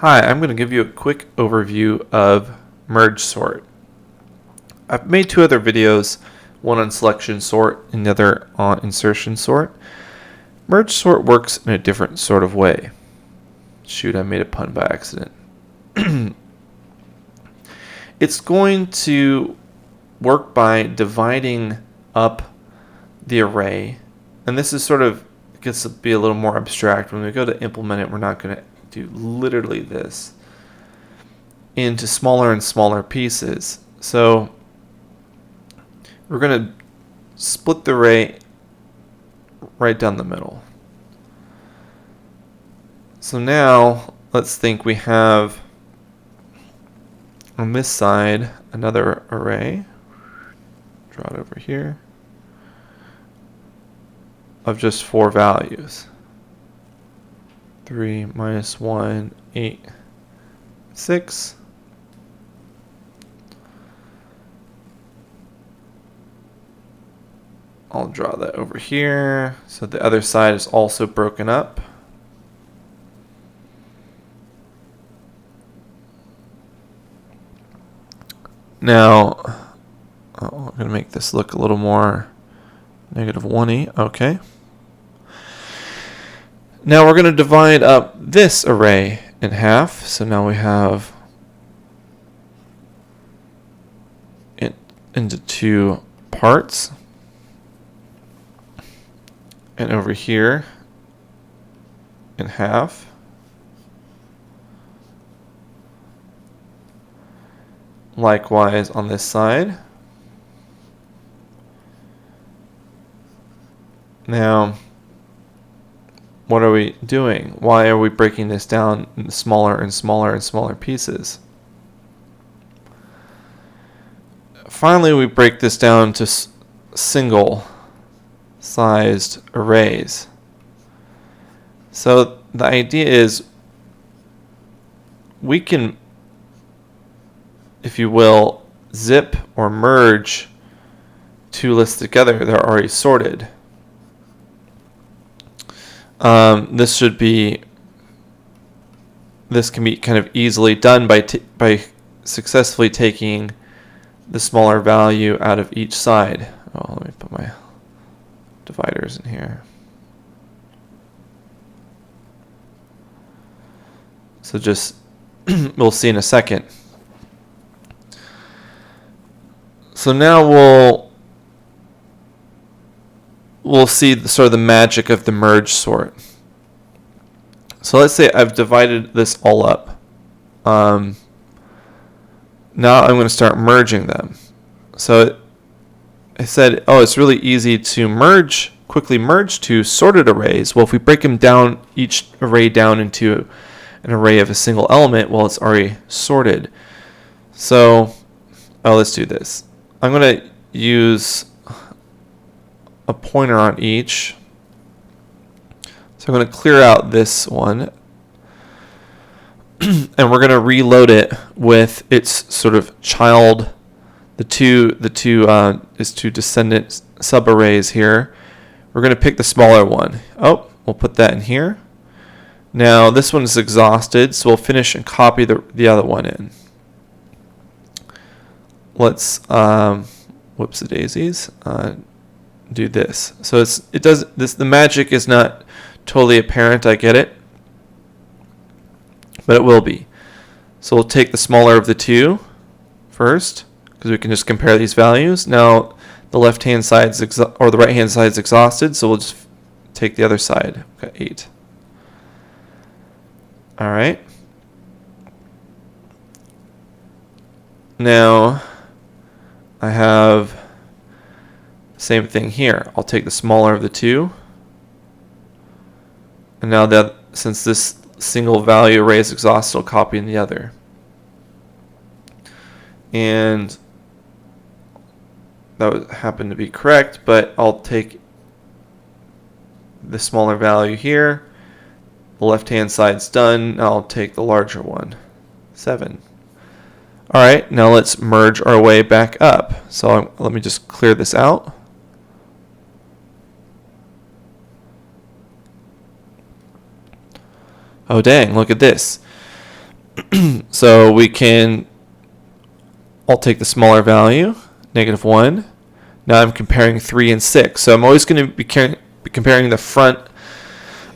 Hi, I'm going to give you a quick overview of MergeSort. I've made two other videos, one on selection sort and the other on insertion sort. MergeSort works in a different sort of way. Shoot, I made a pun by accident. It's going to work by dividing up the array, and this is sort of gets to be a little more abstract. When we go to implement it, we're not going to do literally this, into smaller and smaller pieces. So we're going to split the array right down the middle. So now let's think we have on this side another array, draw it over here, of just 4 values. 3 minus 1, 8, 6. I'll draw that over here. So the other side is also broken up. Now, I'm going to make this look a little more -1e. Okay. Now we're going to divide up this array in half. So now we have it into 2 parts. And over here in half. Likewise on this side. Now, what are we doing? Why are we breaking this down in smaller and smaller and smaller pieces? Finally, we break this down to single sized arrays. So the idea is we can, if you will, zip or merge 2 lists together that are already sorted. This can be kind of easily done by successfully taking the smaller value out of each side. Oh, let me put my dividers in here. So just we'll see in a second. So now we'll see sort of the magic of the merge sort. So let's say I've divided this all up. Now I'm going to start merging them. So I said, oh, it's really easy to quickly merge 2 sorted arrays. Well, if we break them down, each array down into an array of a single element, well, it's already sorted. So, let's do this. I'm going to use a pointer on each. So I'm going to clear out this one. And we're going to reload it with its sort of child, the two descendant subarrays here. We're going to pick the smaller one. Oh, we'll put that in here. Now this one is exhausted, so we'll finish and copy the other one in. Let's whoops the daisies. Do this. So the magic is not totally apparent, I get it, but it will be. So we'll take the smaller of the 2 first, because we can just compare these values. Now the left-hand side or the right-hand side is exhausted, so we'll just take the other side. We've got 8. All right. Now I have the same thing here. I'll take the smaller of the 2. And now that since this single value array is exhausted, I'll copy in the other. And that would happen to be correct, but I'll take the smaller value here. The left-hand side's done. Now I'll take the larger one, 7. All right, now let's merge our way back up. So let me just clear this out. Oh dang, look at this. So I'll take the smaller value, -1. Now I'm comparing 3 and 6. So I'm always going to be comparing the front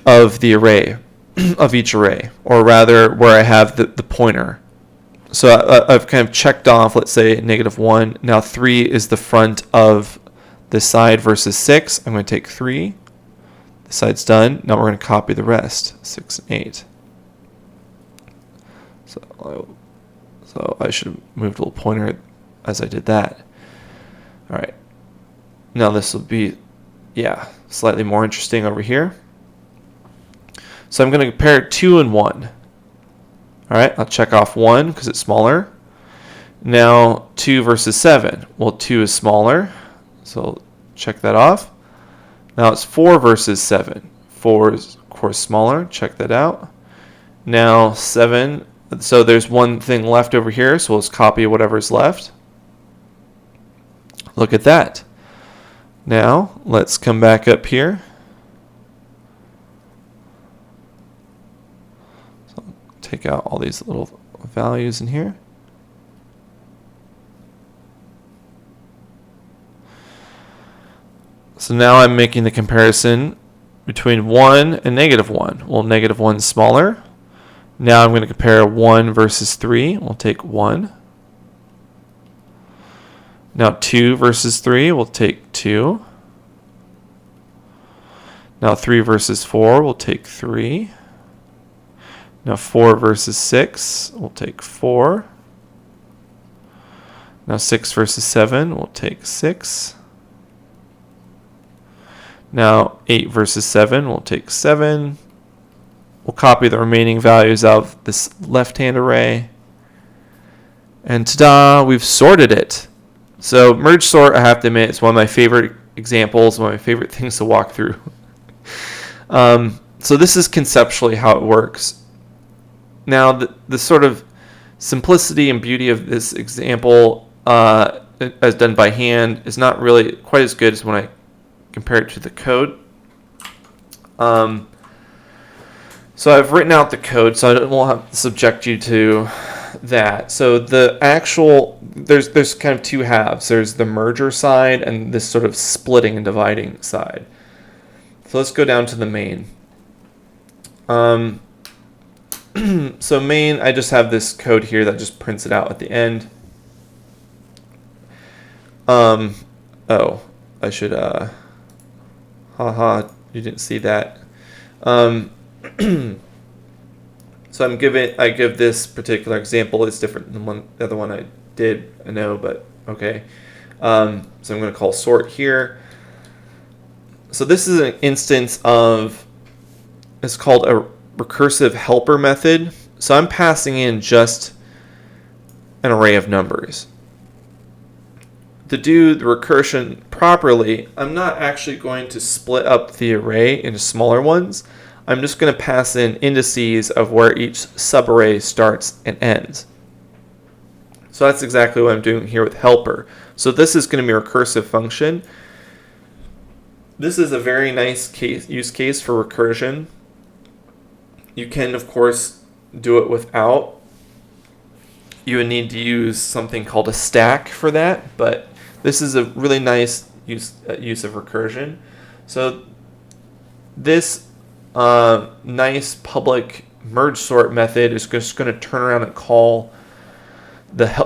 of the array, of each array, or rather where I have the pointer. So I've kind of checked off, let's say, -1. Now 3 is the front of this side versus 6. I'm going to take 3. This side's done. Now we're going to copy the rest, 6 and 8. So I should have moved a little pointer as I did that. All right. Now this will be, slightly more interesting over here. So I'm going to compare 2 and 1. All right, I'll check off 1 because it's smaller. Now 2 versus 7. Well, 2 is smaller, so check that off. Now it's 4 versus 7. 4 is, of course, smaller. Check that out. Now 7. So there's one thing left over here, so let's copy whatever's left. Look at that. Now let's come back up here. So take out all these little values in here. So now I'm making the comparison between 1 and -1. Well, -1 is smaller. Now I'm going to compare 1 versus 3. We'll take 1. Now 2 versus 3. We'll take 2. Now 3 versus 4. We'll take 3. Now 4 versus 6. We'll take 4. Now 6 versus 7. We'll take 6. Now 8 versus 7. We'll take 7. We'll copy the remaining values of this left-hand array. And ta-da, we've sorted it. So MergeSort, I have to admit, is one of my favorite examples, one of my favorite things to walk through. So this is conceptually how it works. Now, the sort of simplicity and beauty of this example, as done by hand, is not really quite as good as when I compare it to the code. So I've written out the code, so I won't have to subject you to that. So the actual, there's kind of two halves. There's the merger side and this sort of splitting and dividing side. So let's go down to the main. So main, I just have this code here that just prints it out at the end. Oh, I should, haha, you didn't see that. So I give this particular example. It's different than the other one I did, I know, but okay. So I'm going to call sort here. So this is an instance of, it's called a recursive helper method. So I'm passing in just an array of numbers. To do the recursion properly, I'm not actually going to split up the array into smaller ones. I'm just going to pass in indices of where each subarray starts and ends. So that's exactly what I'm doing here with helper. So this is going to be a recursive function. This is a very nice use case for recursion. You can, of course, do it without. You would need to use something called a stack for that, but this is a really nice use of recursion. So this nice public MergeSort method is just going to turn around and call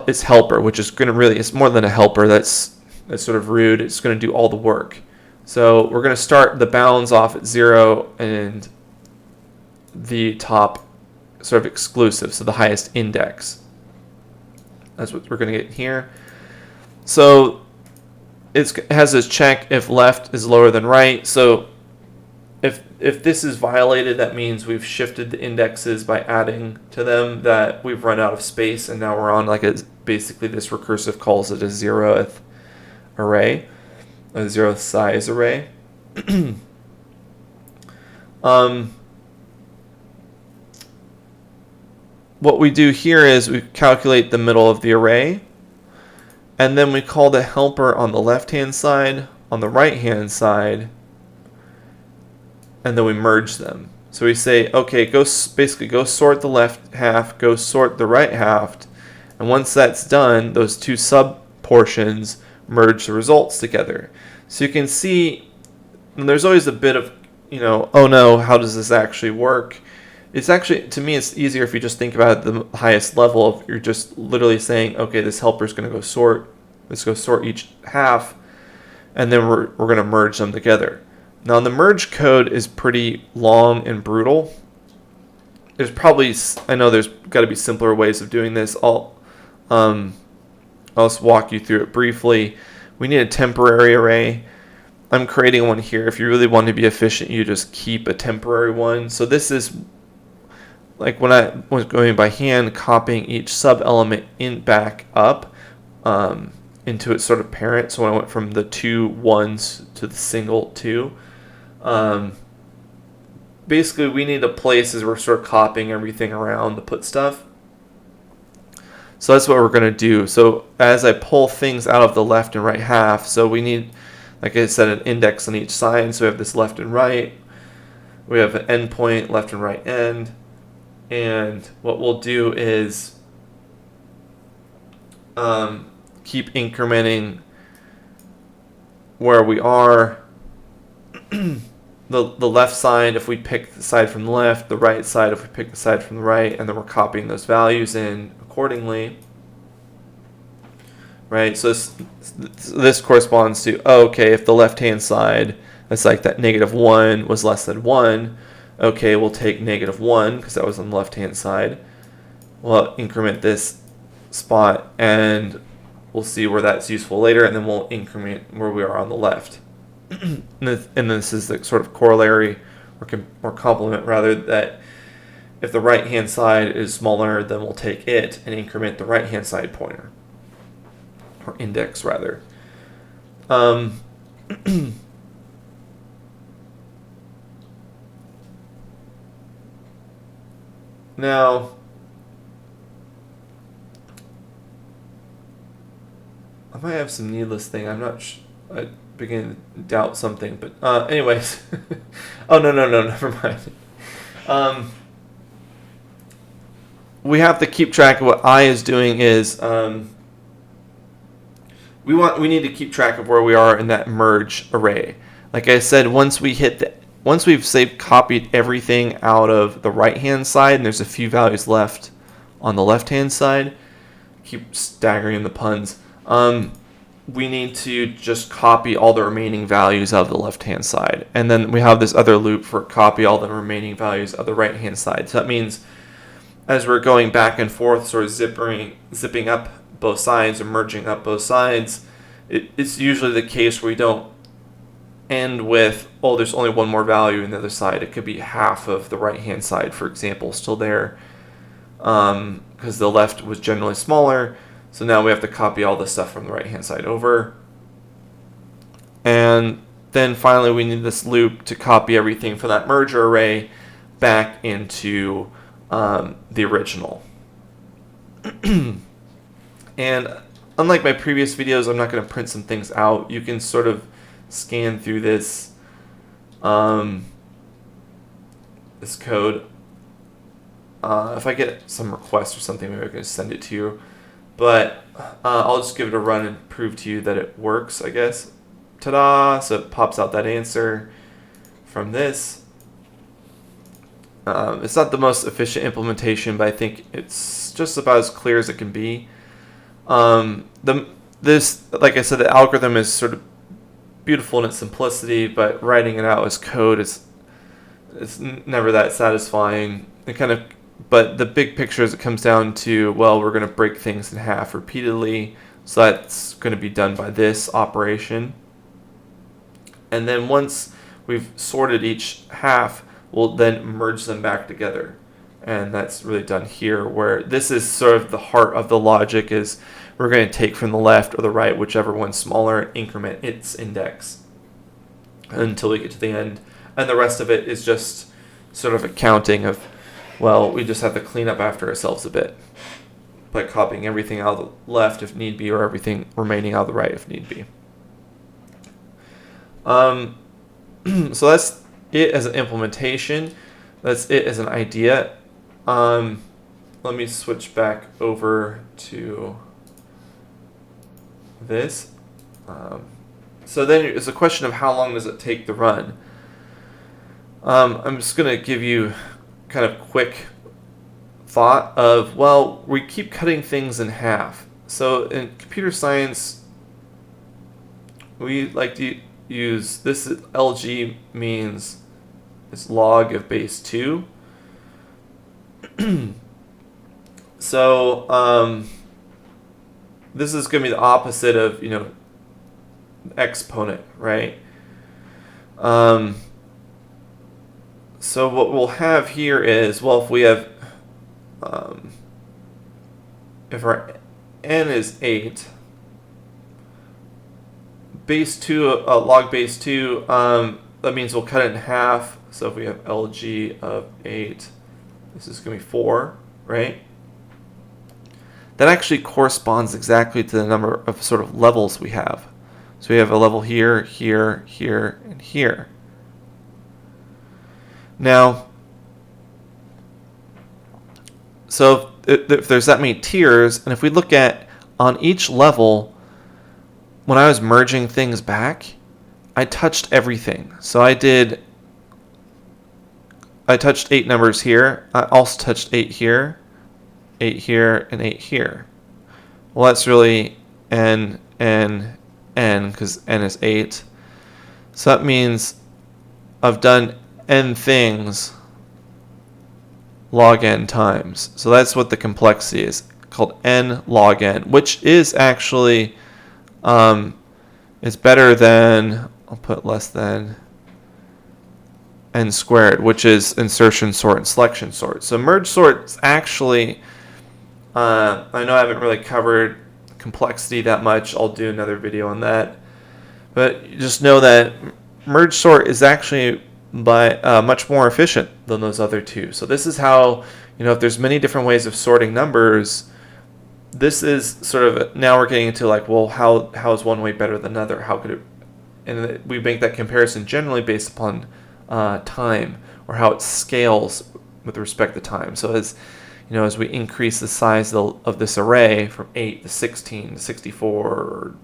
its helper, which is going to really, it's more than a helper. That's sort of rude. It's going to do all the work. So we're going to start the bounds off at 0 and the top sort of exclusive, so the highest index. That's what we're going to get here. So it has this check if left is lower than right. So if this is violated, that means we've shifted the indexes by adding to them, that we've run out of space, and now we're on basically this recursive calls it a 0th array, a 0th size array. What we do here is we calculate the middle of the array, and then we call the helper on the left-hand side, on the right-hand side, and then we merge them. So we say, okay, basically go sort the left half, go sort the right half, and once that's done, those two sub portions merge the results together. So you can see there's always a bit of, oh no, how does this actually work? It's actually, to me, it's easier if you just think about it at the highest level. Of you're just literally saying, okay, this helper is going to go sort. Let's go sort each half, and then we're going to merge them together. Now, the merge code is pretty long and brutal. I know there's got to be simpler ways of doing this. I'll just walk you through it briefly. We need a temporary array. I'm creating one here. If you really want to be efficient, you just keep a temporary one. So this is like when I was going by hand, copying each sub element back up into its sort of parent. So when I went from the 2 1s to the single 2, basically we need a place as we're sort of copying everything around to put stuff. So that's what we're going to do. So as I pull things out of the left and right half, so we need, like I said, an index on each side. So we have this left and right. We have an endpoint, left and right end. And what we'll do is keep incrementing where we are. The left side, if we pick the side from the left, the right side, if we pick the side from the right, and then we're copying those values in accordingly. Right, so this corresponds to, okay, if the left-hand side, that's like that -1 was less than 1, okay, we'll take -1 because that was on the left-hand side. We'll increment this spot, and we'll see where that's useful later, and then we'll increment where we are on the left. And this is the sort of corollary, or complement rather, that if the right-hand side is smaller, then we'll take it and increment the right-hand side pointer. Or index, rather. Now, I might have some needless thing. I'm not I begin to doubt something, but anyways. Oh, no, never mind. We have to keep track of what I is doing is we need to keep track of where we are in that merge array. Like I said, once we've copied everything out of the right hand side, and there's a few values left on the left hand side, keep staggering the puns. We need to just copy all the remaining values out of the left hand side, and then we have this other loop for copy all the remaining values of the right hand side. So that means as we're going back and forth, sort of zipping up both sides or merging up both sides, it's usually the case where we don't end with, oh, there's only one more value in the other side. It could be half of the right hand side, for example, still there, because the left was generally smaller. So now we have to copy all the stuff from the right hand side over. And then finally we need this loop to copy everything from that merger array back into the original. And unlike my previous videos, I'm not going to print some things out. You can sort of scan through this this code. If I get some requests or something, maybe I can send it to you. But I'll just give it a run and prove to you that it works, I guess. Ta-da! So it pops out that answer from this. It's not the most efficient implementation, but I think it's just about as clear as it can be. This, like I said, the algorithm is sort of beautiful in its simplicity, but writing it out as code it's never that satisfying. But the big picture is it comes down to, well, we're going to break things in half repeatedly, so that's going to be done by this operation. And then once we've sorted each half, we'll then merge them back together. And that's really done here, where this is sort of the heart of the logic is we're going to take from the left or the right, whichever one's smaller, and increment its index until we get to the end. And the rest of it is just sort of accounting of, well, we just have to clean up after ourselves a bit by copying everything out of the left if need be, or everything remaining out of the right if need be. So that's it as an implementation. that's it as an idea. Let me switch back over to this. So then it's a question of how long does it take to run. I'm just going to give you kind of quick thought of, well, we keep cutting things in half. So in computer science, we like to use this. LG means it's log of base 2. So this is going to be the opposite of, exponent, right? So what we'll have here is, well, if we have, if our n is 8, base 2, log base 2, that means we'll cut it in half. So if we have LG of 8, this is going to be 4, right? That actually corresponds exactly to the number of sort of levels we have. So we have a level here, here, here, and here. Now, so if there's that many tiers, and if we look at on each level, when I was merging things back, I touched everything. So I touched 8 numbers here. I also touched 8 here, 8 here, and 8 here. Well, that's really n, because n is 8. So that means I've done n things log n times. So that's what the complexity is, called n log n, which is actually is better than, I'll put less than, n squared, which is insertion sort and selection sort. So merge sort is actually, I know I haven't really covered complexity that much. I'll do another video on that. But just know that merge sort is actually much more efficient than those other two. So this is how, if there's many different ways of sorting numbers, this is sort of, now we're getting into like, well, how is one way better than another? How could it, and we make that comparison generally based upon time, or how it scales with respect to time. So as we increase the size of this array from 8 to 16 to 64 or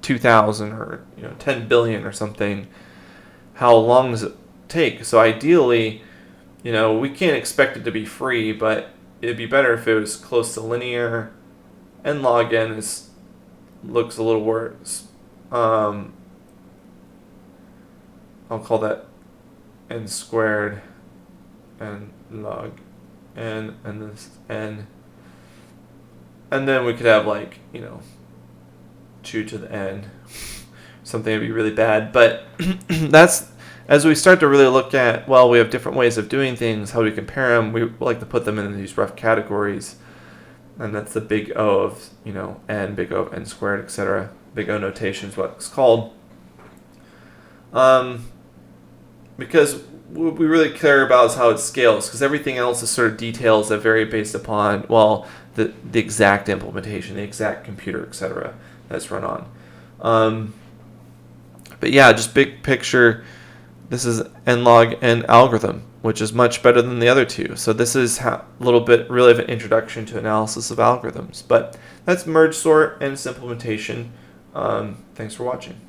2,000 or 10 billion or something, how long does it take? So ideally, we can't expect it to be free, but it'd be better if it was close to linear. N log n looks a little worse. I'll call that n squared, n log n, and this n. And then we could have 2 to the n. Something would be really bad. But that's, as we start to really look at, well, we have different ways of doing things, how do we compare them? We like to put them in these rough categories. And that's the big O of, n, big O of n squared, etc. Big O notation is what it's called. Because what we really care about is how it scales, because everything else is sort of details that vary based upon, well, the exact implementation, the exact computer, etc. that's run on. But yeah, just big picture, this is n log n algorithm, which is much better than the other two. So this is a little bit really of an introduction to analysis of algorithms. But that's merge sort and its implementation. Thanks for watching.